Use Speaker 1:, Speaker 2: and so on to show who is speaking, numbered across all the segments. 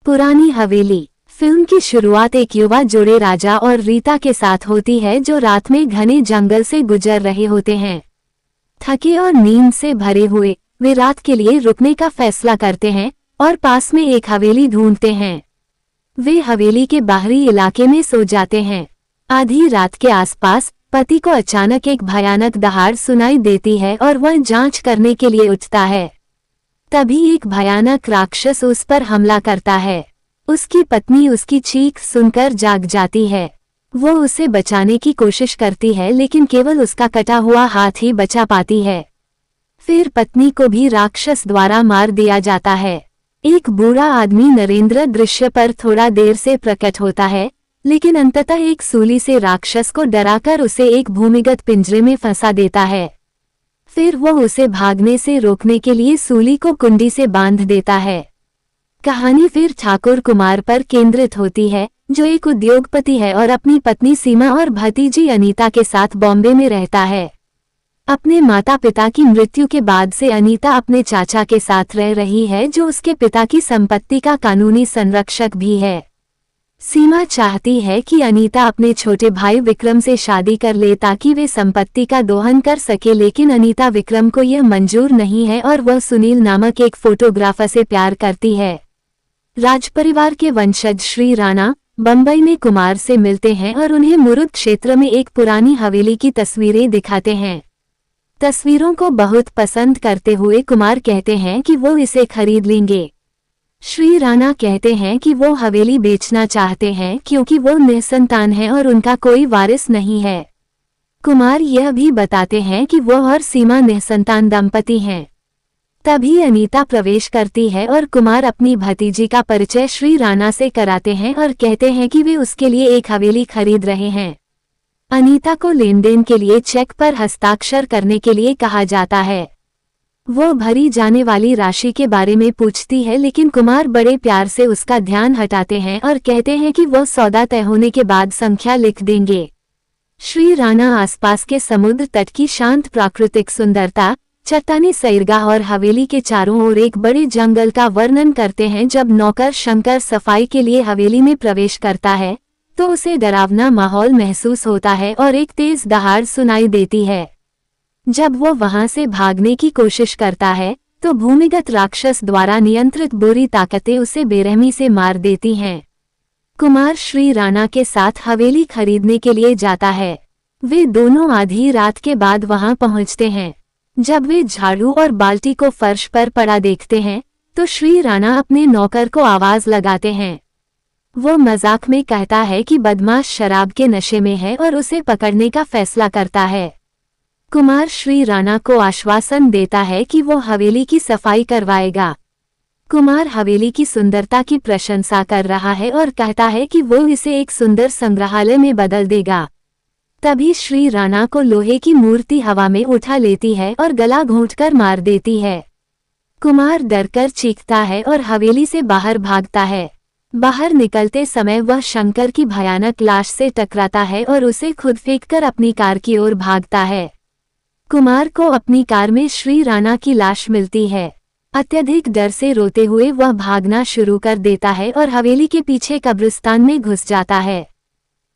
Speaker 1: पुरानी हवेली। फिल्म की शुरुआत एक युवा जोड़े राजा और रीता के साथ होती है जो रात में घने जंगल से गुजर रहे होते हैं। थके और नींद से भरे हुए वे रात के लिए रुकने का फैसला करते हैं और पास में एक हवेली ढूंढते हैं। वे हवेली के बाहरी इलाके में सो जाते हैं। आधी रात के आसपास पति को अचानक एक भयानक दहाड़ सुनाई देती है और वह जांच करने के लिए उठता है। तभी एक भयानक राक्षस उस पर हमला करता है। उसकी पत्नी उसकी चीख सुनकर जाग जाती है। वो उसे बचाने की कोशिश करती है लेकिन केवल उसका कटा हुआ हाथ ही बचा पाती है। फिर पत्नी को भी राक्षस द्वारा मार दिया जाता है। एक बूढ़ा आदमी नरेंद्र दृश्य पर थोड़ा देर से प्रकट होता है, लेकिन अंततः एक सूली से राक्षस को डराकर उसे एक भूमिगत पिंजरे में फंसा देता है। फिर वह उसे भागने से रोकने के लिए सूली को कुंडी से बांध देता है। कहानी फिर ठाकुर कुमार पर केंद्रित होती है, जो एक उद्योगपति है और अपनी पत्नी सीमा और भतीजी अनीता के साथ बॉम्बे में रहता है। अपने माता पिता की मृत्यु के बाद से अनीता अपने चाचा के साथ रह रही है, जो उसके पिता की संपत्ति का कानूनी संरक्षक भी है। सीमा चाहती है कि अनीता अपने छोटे भाई विक्रम से शादी कर ले ताकि वे संपत्ति का दोहन कर सके, लेकिन अनीता विक्रम को यह मंजूर नहीं है और वह सुनील नामक एक फोटोग्राफर से प्यार करती है। राजपरिवार के वंशज श्री राणा बंबई में कुमार से मिलते हैं और उन्हें मुरुड क्षेत्र में एक पुरानी हवेली की तस्वीरें दिखाते हैं। तस्वीरों को बहुत पसंद करते हुए कुमार कहते हैं कि वो इसे खरीद लेंगे। श्री राणा कहते हैं कि वो हवेली बेचना चाहते हैं क्योंकि वो निसंतान है और उनका कोई वारिस नहीं है। कुमार यह भी बताते हैं कि वो और सीमा निसंतान दंपति हैं। तभी अनीता प्रवेश करती है और कुमार अपनी भतीजी का परिचय श्री राणा से कराते हैं और कहते हैं कि वे उसके लिए एक हवेली खरीद रहे हैं। अनीता को लेनदेन के लिए चेक पर हस्ताक्षर करने के लिए कहा जाता है। वो भरी जाने वाली राशि के बारे में पूछती है, लेकिन कुमार बड़े प्यार से उसका ध्यान हटाते हैं और कहते हैं कि वो सौदा तय होने के बाद संख्या लिख देंगे। श्री राणा आसपास के समुद्र तट की शांत प्राकृतिक सुंदरता, चट्टानी सैरगाह और हवेली के चारों ओर एक बड़े जंगल का वर्णन करते हैं। जब नौकर शंकर सफाई के लिए हवेली में प्रवेश करता है तो उसे डरावना माहौल महसूस होता है और एक तेज दहाड़ सुनाई देती है। जब वो वहां से भागने की कोशिश करता है तो भूमिगत राक्षस द्वारा नियंत्रित बुरी ताकतें उसे बेरहमी से मार देती हैं। कुमार श्री राणा के साथ हवेली खरीदने के लिए जाता है। वे दोनों आधी रात के बाद वहां पहुंचते हैं। जब वे झाड़ू और बाल्टी को फर्श पर पड़ा देखते हैं तो श्री राणा अपने नौकर को आवाज लगाते हैं। वो मजाक में कहता है कि बदमाश शराब के नशे में है और उसे पकड़ने का फैसला करता है। कुमार श्री राणा को आश्वासन देता है कि वो हवेली की सफाई करवाएगा। कुमार हवेली की सुंदरता की प्रशंसा कर रहा है और कहता है कि वो इसे एक सुंदर संग्रहालय में बदल देगा। तभी श्री राणा को लोहे की मूर्ति हवा में उठा लेती है और गला घोंटकर मार देती है। कुमार डरकर चीखता है और हवेली से बाहर भागता है। बाहर निकलते समय वह शंकर की भयानक लाश से टकराता है और उसे खुद फेंककर अपनी कार की ओर भागता है। कुमार को अपनी कार में श्री राणा की लाश मिलती है। अत्यधिक डर से रोते हुए वह भागना शुरू कर देता है और हवेली के पीछे कब्रिस्तान में घुस जाता है।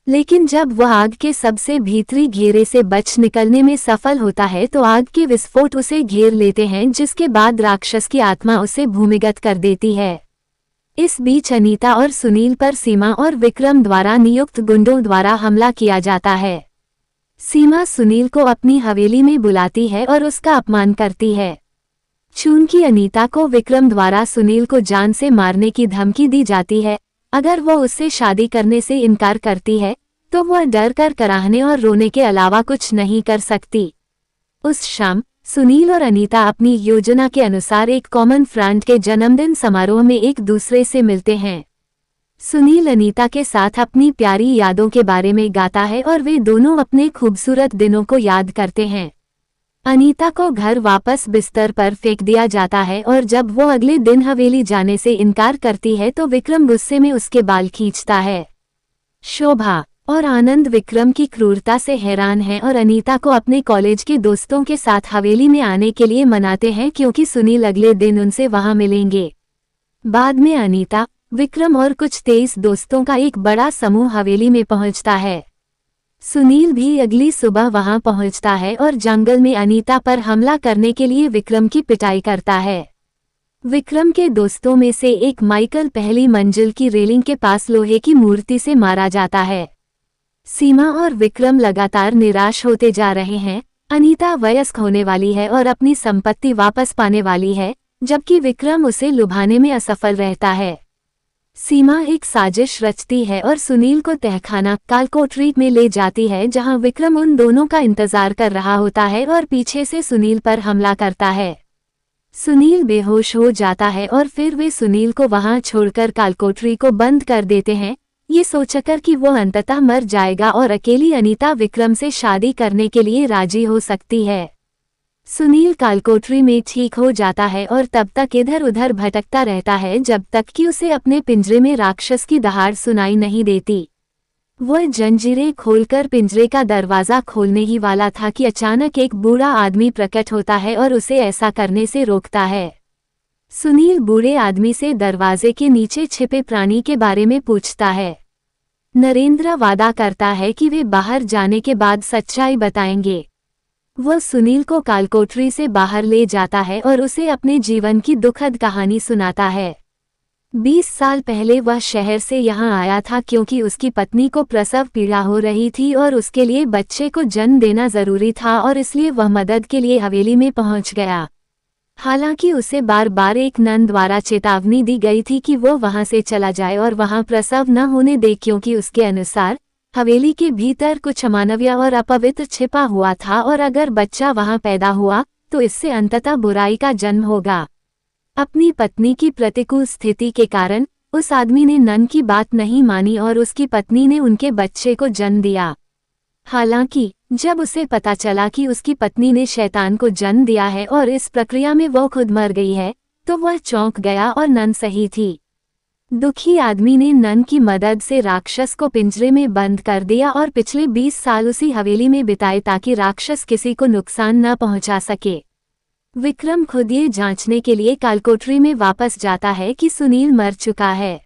Speaker 1: लेकिन जब वह आग के सबसे भीतरी घेरे से बच निकलने में सफल होता है तो आग के विस्फोट उसे घेर लेते हैं, जिसके बाद राक्षस की आत्मा उसे भूमिगत कर देती है। इस बीच अनीता और सुनील पर सीमा और विक्रम द्वारा नियुक्त गुंडों द्वारा हमला किया जाता है। सीमा सुनील को अपनी हवेली में बुलाती है और उसका अपमान करती है। चूंकि अनीता को विक्रम द्वारा सुनील को जान से मारने की धमकी दी जाती है, अगर वह उससे शादी करने से इनकार करती है तो वह डर कर कराहने और रोने के अलावा कुछ नहीं कर सकती। उस शाम सुनील और अनीता अपनी योजना के अनुसार एक कॉमन फ्रेंड के जन्मदिन समारोह में एक दूसरे से मिलते हैं। सुनील अनीता के साथ अपनी प्यारी यादों के बारे में गाता है और वे दोनों अपने खूबसूरत दिनों को याद करते हैं। अनीता को घर वापस बिस्तर पर फेंक दिया जाता है और जब वो अगले दिन हवेली जाने से इनकार करती है तो विक्रम गुस्से में उसके बाल खींचता है। शोभा और आनंद विक्रम की क्रूरता से हैरान हैं और अनीता को अपने कॉलेज के दोस्तों के साथ हवेली में आने के लिए मनाते हैं, क्योंकि सुनील अगले दिन उनसे वहां मिलेंगे। बाद में अनीता विक्रम और कुछ 23 दोस्तों का एक बड़ा समूह हवेली में पहुंचता है। सुनील भी अगली सुबह वहां पहुंचता है और जंगल में अनीता पर हमला करने के लिए विक्रम की पिटाई करता है। विक्रम के दोस्तों में से एक माइकल पहली मंजिल की रेलिंग के पास लोहे की मूर्ति से मारा जाता है। सीमा और विक्रम लगातार निराश होते जा रहे हैं। अनीता वयस्क होने वाली है और अपनी संपत्ति वापस पाने वाली है, जबकि विक्रम उसे लुभाने में असफल रहता है। सीमा एक साजिश रचती है और सुनील को तहखाना कालकोठरी में ले जाती है, जहां विक्रम उन दोनों का इंतजार कर रहा होता है और पीछे से सुनील पर हमला करता है। सुनील बेहोश हो जाता है और फिर वे सुनील को वहां छोड़कर कालकोठरी को बंद कर देते हैं, ये सोचकर कि वो अंततः मर जाएगा और अकेली अनीता विक्रम से शादी करने के लिए राजी हो सकती है। सुनील कालकोठरी में ठीक हो जाता है और तब तक इधर उधर भटकता रहता है जब तक कि उसे अपने पिंजरे में राक्षस की दहाड़ सुनाई नहीं देती। वह जंजीरें खोलकर पिंजरे का दरवाजा खोलने ही वाला था कि अचानक एक बूढ़ा आदमी प्रकट होता है और उसे ऐसा करने से रोकता है। सुनील बूढ़े आदमी से दरवाजे के नीचे छिपे प्राणी के बारे में पूछता है। नरेंद्र वादा करता है कि वे बाहर जाने के बाद सच्चाई बताएंगे। वह सुनील को कालकोठरी से बाहर ले जाता है और उसे अपने जीवन की दुखद कहानी सुनाता है। 20 साल पहले वह शहर से यहाँ आया था क्योंकि उसकी पत्नी को प्रसव पीड़ा हो रही थी और उसके लिए बच्चे को जन्म देना जरूरी था और इसलिए वह मदद के लिए हवेली में पहुंच गया। हालांकि उसे बार बार एक नन द्वारा चेतावनी दी गई थी कि वो वहां से चला जाए और वहां प्रसव न होने दे, क्योंकि उसके अनुसार हवेली के भीतर कुछ अमानवीय और अपवित्र छिपा हुआ था और अगर बच्चा वहां पैदा हुआ तो इससे अंततः बुराई का जन्म होगा। अपनी पत्नी की प्रतिकूल स्थिति के कारण उस आदमी ने नन की बात नहीं मानी और उसकी पत्नी ने उनके बच्चे को जन्म दिया। हालांकि जब उसे पता चला कि उसकी पत्नी ने शैतान को जन्म दिया है और इस प्रक्रिया में वो खुद मर गई है, तो वह चौंक गया और नन सही थी। दुखी आदमी ने नन की मदद से राक्षस को पिंजरे में बंद कर दिया और पिछले 20 साल उसी हवेली में बिताए ताकि राक्षस किसी को नुकसान न पहुंचा सके। विक्रम खुद ये जांचने के लिए कालकोठरी में वापस जाता है कि सुनील मर चुका है।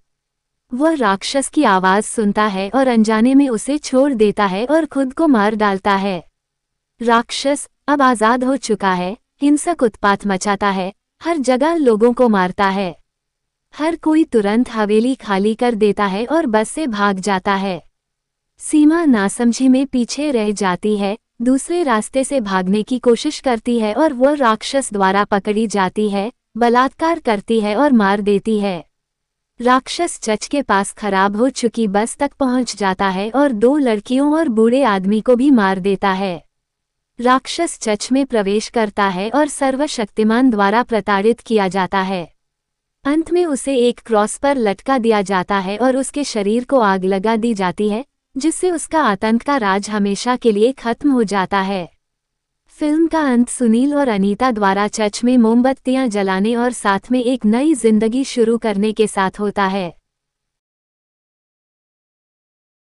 Speaker 1: वह राक्षस की आवाज सुनता है और अनजाने में उसे छोड़ देता है और खुद को मार डालता है। राक्षस अब आजाद हो चुका है, हिंसक उत्पात मचाता है, हर जगह लोगों को मारता है। हर कोई तुरंत हवेली खाली कर देता है और बस से भाग जाता है। सीमा नासमझी में पीछे रह जाती है, दूसरे रास्ते से भागने की कोशिश करती है और वह राक्षस द्वारा पकड़ी जाती है, बलात्कार करती है और मार देती है। राक्षस चर्च के पास खराब हो चुकी बस तक पहुंच जाता है और 2 लड़कियों और बूढ़े आदमी को भी मार देता है। राक्षस चर्च में प्रवेश करता है और सर्वशक्तिमान द्वारा प्रताड़ित किया जाता है। अंत में उसे एक क्रॉस पर लटका दिया जाता है और उसके शरीर को आग लगा दी जाती है, जिससे उसका आतंक का राज हमेशा के लिए खत्म हो जाता है। फिल्म का अंत सुनील और अनीता द्वारा चर्च में मोमबत्तियां जलाने और साथ में एक नई जिंदगी शुरू करने के साथ होता है।